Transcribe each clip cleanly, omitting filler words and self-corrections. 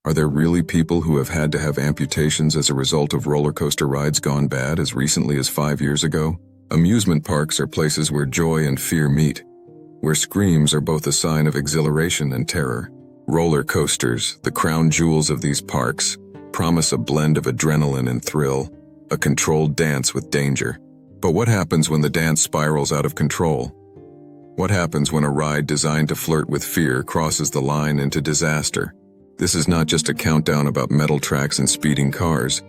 Are there really people who have had to have amputations as a result of roller coaster rides gone bad as recently as 5 years ago? Amusement parks are places where joy and fear meet, where screams are both a sign of exhilaration and terror. Roller coasters, the crown jewels of these parks, promise a blend of adrenaline and thrill, a controlled dance with danger. But what happens when the dance spirals out of control? What happens when a ride designed to flirt with fear crosses the line into disaster? This is not just a countdown about metal tracks and speeding cars.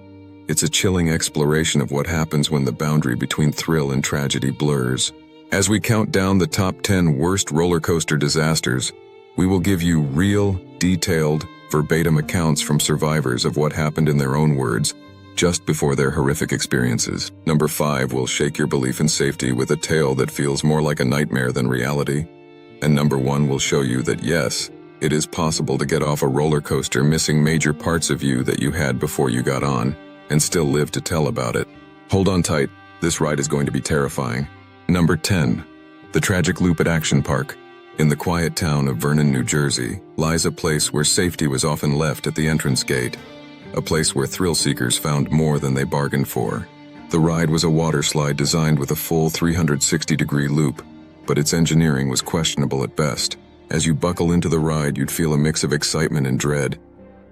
It's a chilling exploration of what happens when the boundary between thrill and tragedy blurs. As we count down the top 10 worst roller coaster disasters, we will give you real, detailed, verbatim accounts from survivors of what happened in their own words just before their horrific experiences. Number 5 will shake your belief in safety with a tale that feels more like a nightmare than reality. And number 1 will show you that yes, it is possible to get off a roller coaster missing major parts of you that you had before you got on, and still live to tell about it. Hold on tight, this ride is going to be terrifying. Number 10. The tragic loop at Action Park. In the quiet town of Vernon, New Jersey, lies a place where safety was often left at the entrance gate. A place where thrill seekers found more than they bargained for. The ride was a water slide designed with a full 360-degree loop, but its engineering was questionable at best. As you buckle into the ride, you'd feel a mix of excitement and dread.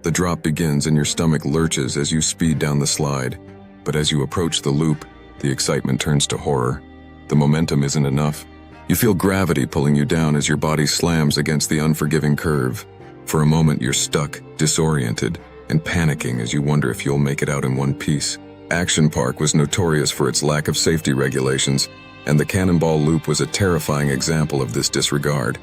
The drop begins and your stomach lurches as you speed down the slide. But as you approach the loop, the excitement turns to horror. The momentum isn't enough. You feel gravity pulling you down as your body slams against the unforgiving curve. For a moment, you're stuck, disoriented, and panicking as you wonder if you'll make it out in one piece. Action Park was notorious for its lack of safety regulations, and the Cannonball Loop was a terrifying example of this disregard.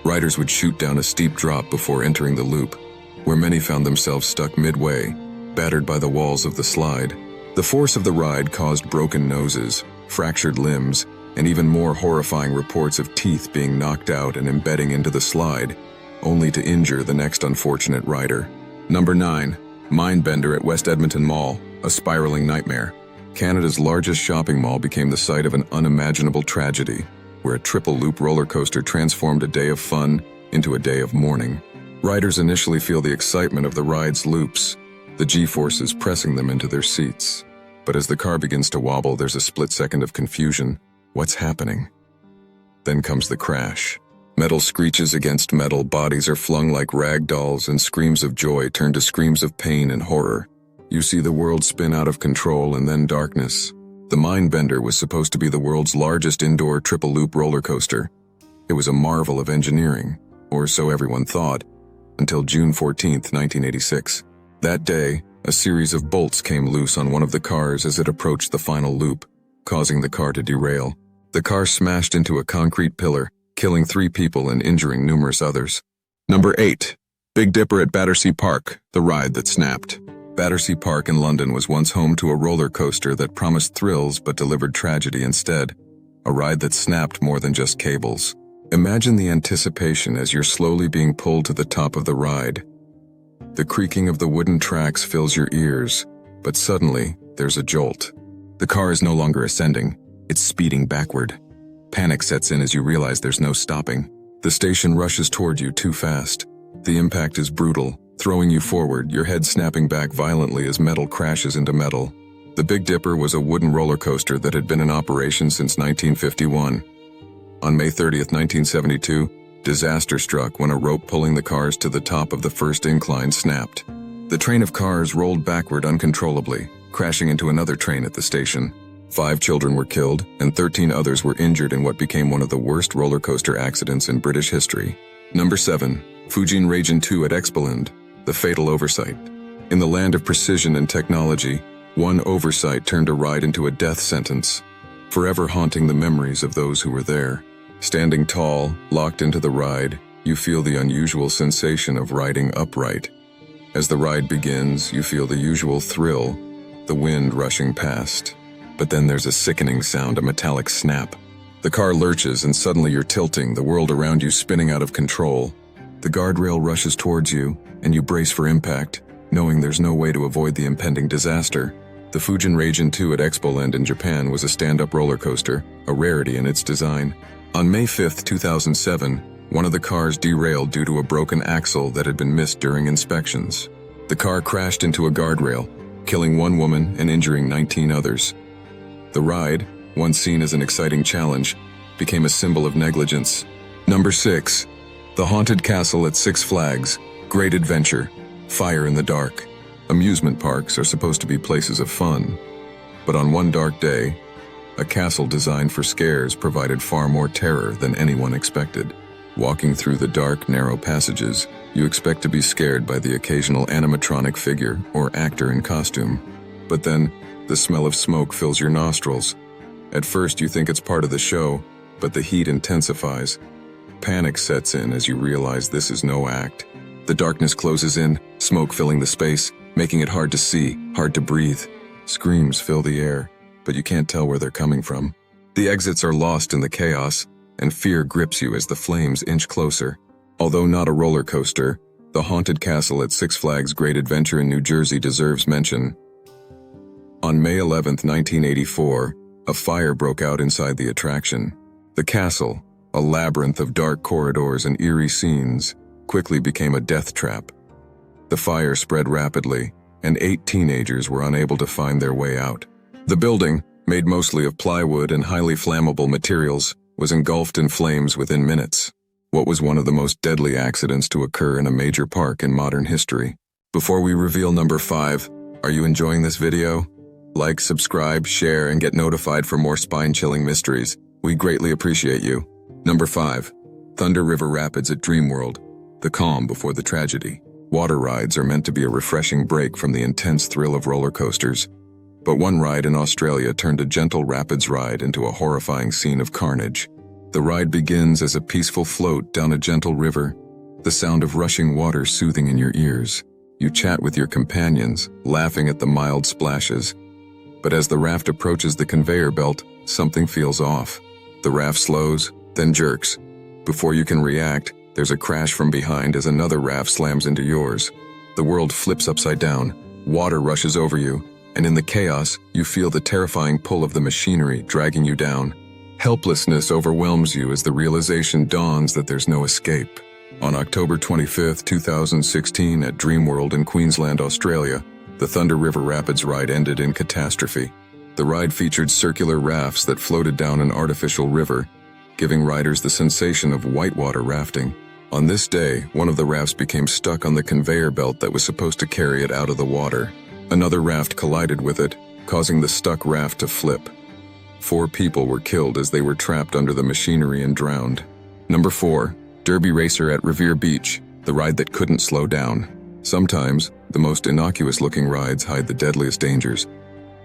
Riders would shoot down a steep drop before entering the loop, where many found themselves stuck midway, battered by the walls of the slide. The force of the ride caused broken noses, fractured limbs, and even more horrifying reports of teeth being knocked out and embedding into the slide, only to injure the next unfortunate rider. Number 9. Mindbender at West Edmonton Mall, a spiraling nightmare. Canada's largest shopping mall became the site of an unimaginable tragedy, where a triple-loop roller coaster transformed a day of fun into a day of mourning. Riders initially feel the excitement of the ride's loops, the G-forces pressing them into their seats. But as the car begins to wobble, there's a split second of confusion. What's happening? Then comes the crash. Metal screeches against metal, bodies are flung like rag dolls, and screams of joy turn to screams of pain and horror. You see the world spin out of control and then darkness. The Mindbender was supposed to be the world's largest indoor triple-loop roller coaster. It was a marvel of engineering, or so everyone thought, until June 14, 1986. That day, a series of bolts came loose on one of the cars as it approached the final loop, causing the car to derail. The car smashed into a concrete pillar, killing 3 people and injuring numerous others. Number 8. Big Dipper at Battersea Park, the ride that snapped. Battersea Park in London was once home to a roller coaster that promised thrills but delivered tragedy instead. A ride that snapped more than just cables. Imagine the anticipation as you're slowly being pulled to the top of the ride. The creaking of the wooden tracks fills your ears, but suddenly, there's a jolt. The car is no longer ascending, it's speeding backward. Panic sets in as you realize there's no stopping. The station rushes toward you too fast. The impact is brutal, throwing you forward, your head snapping back violently as metal crashes into metal. The Big Dipper was a wooden roller coaster that had been in operation since 1951. On May 30, 1972, disaster struck when a rope pulling the cars to the top of the first incline snapped. The train of cars rolled backward uncontrollably, crashing into another train at the station. 5 children were killed, and 13 others were injured in what became one of the worst roller coaster accidents in British history. Number 7. Fujin Raijin 2 at Expoland, the fatal oversight. In the land of precision and technology, one oversight turned a ride into a death sentence, forever haunting the memories of those who were there. Standing tall, locked into the ride, you feel the unusual sensation of riding upright. As the ride begins, you feel the usual thrill, the wind rushing past. But then there's a sickening sound, a metallic snap. The car lurches and suddenly you're tilting, the world around you spinning out of control. The guardrail rushes towards you, and you brace for impact, knowing there's no way to avoid the impending disaster. The Fujin Raijin 2 at Expoland in Japan was a stand-up roller coaster, a rarity in its design. On May 5, 2007, one of the cars derailed due to a broken axle that had been missed during inspections. The car crashed into a guardrail, killing one woman and injuring 19 others. The ride, once seen as an exciting challenge, became a symbol of negligence. Number 6. The Haunted Castle at Six Flags. Great adventure. Fire in the dark. Amusement parks are supposed to be places of fun. But on one dark day, a castle designed for scares provided far more terror than anyone expected. Walking through the dark, narrow passages, you expect to be scared by the occasional animatronic figure or actor in costume. But then, the smell of smoke fills your nostrils. At first you think it's part of the show, but the heat intensifies. Panic sets in as you realize this is no act. The darkness closes in, smoke filling the space, making it hard to see, hard to breathe. Screams fill the air, but you can't tell where they're coming from. The exits are lost in the chaos, and fear grips you as the flames inch closer. Although not a roller coaster, the Haunted Castle at Six Flags Great Adventure in New Jersey deserves mention. On May 11, 1984, a fire broke out inside the attraction. The castle, a labyrinth of dark corridors and eerie scenes, quickly became a death trap. The fire spread rapidly, and 8 teenagers were unable to find their way out. The building, made mostly of plywood and highly flammable materials, was engulfed in flames within minutes. What was one of the most deadly accidents to occur in a major park in modern history. Before we reveal number 5, are you enjoying this video? Like, subscribe, share, and get notified for more spine-chilling mysteries. We greatly appreciate you. Number 5. Thunder River Rapids at Dreamworld. The calm before the tragedy. Water rides are meant to be a refreshing break from the intense thrill of roller coasters. But one ride in Australia turned a gentle rapids ride into a horrifying scene of carnage. The ride begins as a peaceful float down a gentle river, the sound of rushing water soothing in your ears. You chat with your companions, laughing at the mild splashes. But as the raft approaches the conveyor belt, something feels off. The raft slows, then jerks. Before you can react, there's a crash from behind as another raft slams into yours. The world flips upside down, water rushes over you, and in the chaos, you feel the terrifying pull of the machinery dragging you down. Helplessness overwhelms you as the realization dawns that there's no escape. On October 25, 2016 at Dreamworld in Queensland, Australia, the Thunder River Rapids ride ended in catastrophe. The ride featured circular rafts that floated down an artificial river, giving riders the sensation of whitewater rafting. On this day, one of the rafts became stuck on the conveyor belt that was supposed to carry it out of the water. Another raft collided with it, causing the stuck raft to flip. 4 people were killed as they were trapped under the machinery and drowned. Number 4. Derby Racer at Revere Beach, the ride that couldn't slow down. Sometimes, the most innocuous-looking rides hide the deadliest dangers.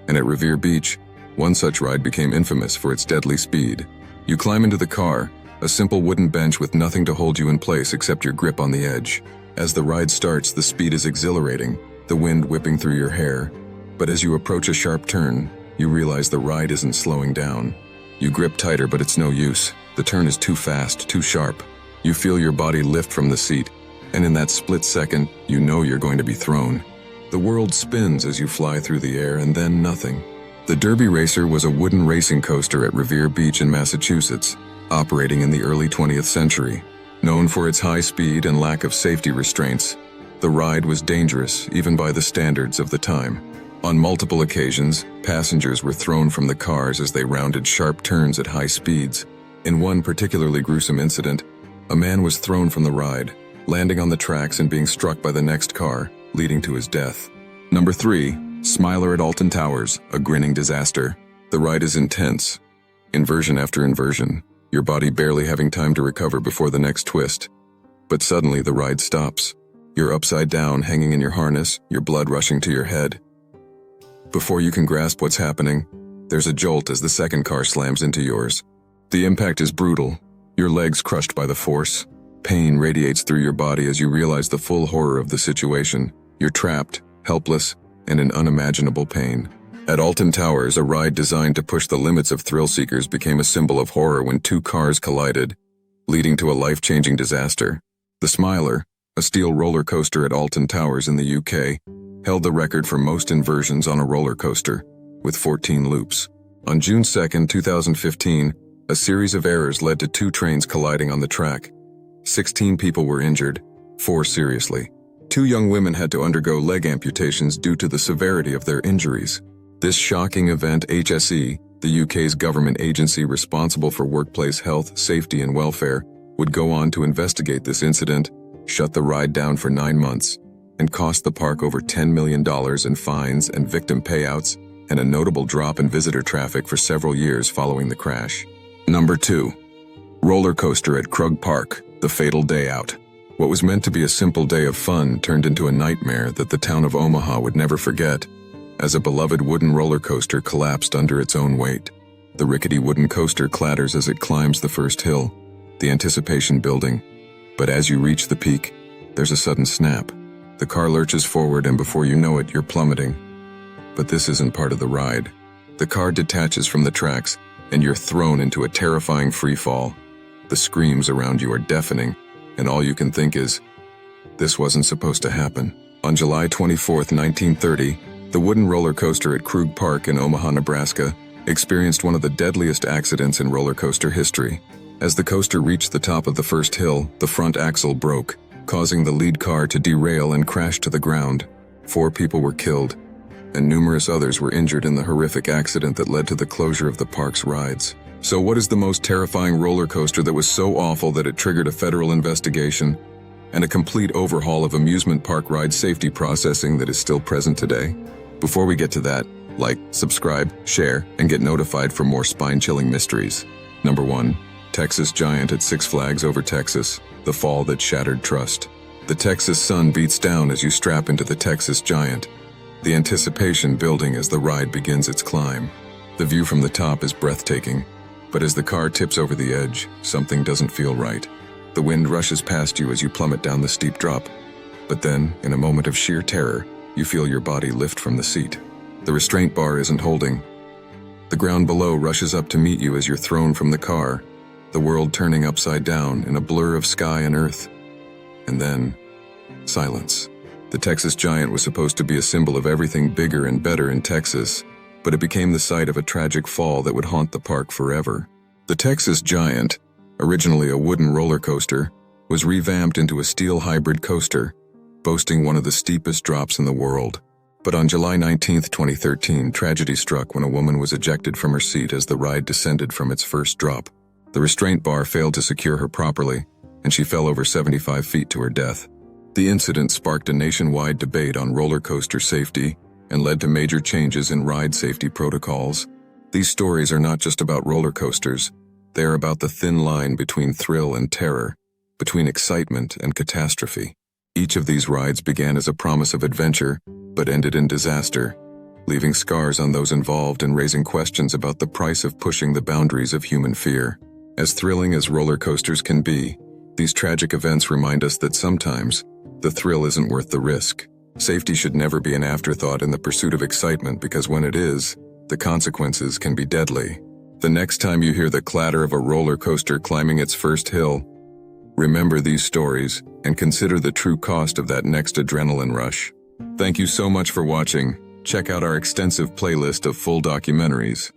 And at Revere Beach, one such ride became infamous for its deadly speed. You climb into the car, a simple wooden bench with nothing to hold you in place except your grip on the edge. As the ride starts, the speed is exhilarating, the wind whipping through your hair. But as you approach a sharp turn, you realize the ride isn't slowing down. You grip tighter, but it's no use. The turn is too fast, too sharp. You feel your body lift from the seat, and in that split second, you know you're going to be thrown. The world spins as you fly through the air, and then nothing. The Derby Racer was a wooden racing coaster at Revere Beach in Massachusetts, operating in the early 20th century. Known for its high speed and lack of safety restraints, the ride was dangerous even by the standards of the time. On multiple occasions, passengers were thrown from the cars as they rounded sharp turns at high speeds. In one particularly gruesome incident, a man was thrown from the ride, landing on the tracks and being struck by the next car, leading to his death. Number 3. Smiler at Alton Towers, a grinning disaster. The ride is intense, inversion after inversion, your body barely having time to recover before the next twist. But suddenly the ride stops. You're upside down, hanging in your harness, your blood rushing to your head. Before you can grasp what's happening, there's a jolt as the second car slams into yours. The impact is brutal, your legs crushed by the force. Pain radiates through your body as you realize the full horror of the situation. You're trapped, helpless, and in unimaginable pain. At Alton Towers, a ride designed to push the limits of thrill seekers became a symbol of horror when 2 cars collided, leading to a life-changing disaster. The Smiler, a steel roller coaster at Alton Towers in the UK, held the record for most inversions on a roller coaster, with 14 loops. On June 2, 2015, a series of errors led to 2 trains colliding on the track. 16 people were injured, 4 seriously. 2 young women had to undergo leg amputations due to the severity of their injuries. This shocking event, HSE, the UK's government agency responsible for workplace health, safety and welfare, would go on to investigate this incident, shut the ride down for 9 months, and cost the park over $10 million in fines and victim payouts, and a notable drop in visitor traffic for several years following the crash. Number 2. Rollercoaster at Krug Park, the fatal day out. What was meant to be a simple day of fun turned into a nightmare that the town of Omaha would never forget, as a beloved wooden roller coaster collapsed under its own weight. The rickety wooden coaster clatters as it climbs the first hill, the anticipation building. But as you reach the peak, there's a sudden snap. The car lurches forward and before you know it, you're plummeting. But this isn't part of the ride. The car detaches from the tracks and you're thrown into a terrifying free fall. The screams around you are deafening, and all you can think is, this wasn't supposed to happen. On July 24, 1930, the wooden roller coaster at Krug Park in Omaha, Nebraska, experienced one of the deadliest accidents in roller coaster history. As the coaster reached the top of the first hill, the front axle broke, causing the lead car to derail and crash to the ground. 4 people were killed, and numerous others were injured in the horrific accident that led to the closure of the park's rides. So what is the most terrifying roller coaster that was so awful that it triggered a federal investigation and a complete overhaul of amusement park ride safety processing that is still present today? Before we get to that, like, subscribe, share, and get notified for more spine-chilling mysteries. Number 1. Texas Giant at Six Flags Over Texas, the fall that shattered trust. The Texas sun beats down as you strap into the Texas Giant, the anticipation building as the ride begins its climb. The view from the top is breathtaking, but as the car tips over the edge, something doesn't feel right. The wind rushes past you as you plummet down the steep drop. But then, in a moment of sheer terror, you feel your body lift from the seat. The restraint bar isn't holding. The ground below rushes up to meet you as you're thrown from the car, the world turning upside down in a blur of sky and earth. And then, silence. The Texas Giant was supposed to be a symbol of everything bigger and better in Texas, but it became the site of a tragic fall that would haunt the park forever. The Texas Giant, originally a wooden roller coaster, was revamped into a steel hybrid coaster, boasting one of the steepest drops in the world. But on July 19, 2013, tragedy struck when a woman was ejected from her seat as the ride descended from its first drop. The restraint bar failed to secure her properly, and she fell over 75 feet to her death. The incident sparked a nationwide debate on roller coaster safety and led to major changes in ride safety protocols. These stories are not just about roller coasters. They are about the thin line between thrill and terror, between excitement and catastrophe. Each of these rides began as a promise of adventure, but ended in disaster, leaving scars on those involved and raising questions about the price of pushing the boundaries of human fear. As thrilling as roller coasters can be, these tragic events remind us that sometimes the thrill isn't worth the risk. Safety should never be an afterthought in the pursuit of excitement because when it is, the consequences can be deadly. The next time you hear the clatter of a roller coaster climbing its first hill, remember these stories and consider the true cost of that next adrenaline rush. Thank you so much for watching. Check out our extensive playlist of full documentaries.